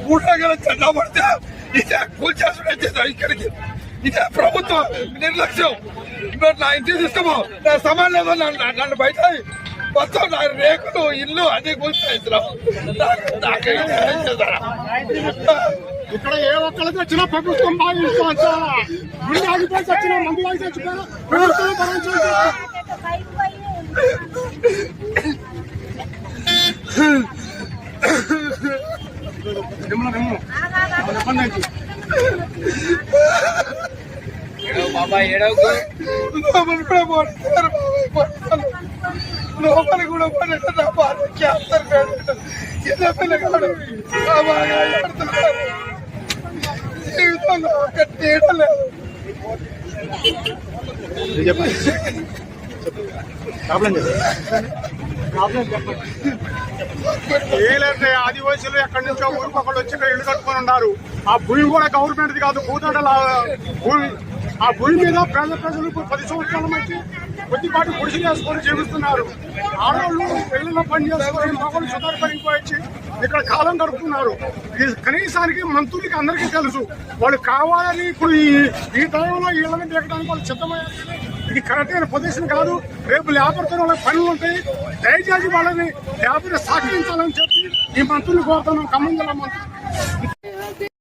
ఊళ్ళో చందా పడితే ఇదే కూల్చేసుకుని ఇక్కడికి ఇదే ప్రభుత్వం నిర్లక్ష్యం. నా ఇంటికి తీసుకోమో నా సమాన్ లేదో నన్ను బయట మొత్తం నా రేకులు ఇల్లు అన్ని కూల్చాయి. ఇక్కడ ఏ ఒక్కరికి వచ్చినా ప్రభుత్వం భావించాలా, ముందు ఆగిపోయి వచ్చినా మందు వాగి చచ్చిపోయినా ప్రభుత్వం భరించాలి. లోపల కూడా పడేట నా బాధ క్యాన్సర్ చిన్న పిల్లగాడు జీవితంలో ఒక తీయలేదు. ఏలేంటే ఆదివాసీలు ఎక్కడి నుంచో ఊరికొకళ్ళు వచ్చి ఇల్లు కట్టుకొని ఉన్నారు. ఆ భూమి కూడా గవర్నమెంట్ కాదు, భూతండల భూమి. ఆ భూమి మీద పేద ప్రజలు 10 సంవత్సరాల మధ్య కొద్దిపాటి గుడిసెలు వేసుకొని జీవిస్తున్నారు. ఆడవాళ్ళు పెళ్లిలో పని చేసుకొని మగవాళ్ళు సుధారపడిపోయి ఇక్కడ కాలం గడుపుతున్నారు. కనీసానికి మంత్రులకి అందరికీ తెలుసు వాళ్ళు కావాలని ఇప్పుడు ఈ టైంలో ఇళ్ల మీద దిగడానికి వాళ్ళు సిద్ధమయ్యారు. ఇది కరెక్ట్ అయిన పొజిషన్ కాదు. రేపు లేబర్తో వాళ్ళకి పనులు ఉంటాయి. దయచేసి వాళ్ళని లేబర్ సహకరించాలని చెప్పి ఈ మంత్రులు కోరుతున్నాం. ఖమ్మం జిల్లా మంత్రులు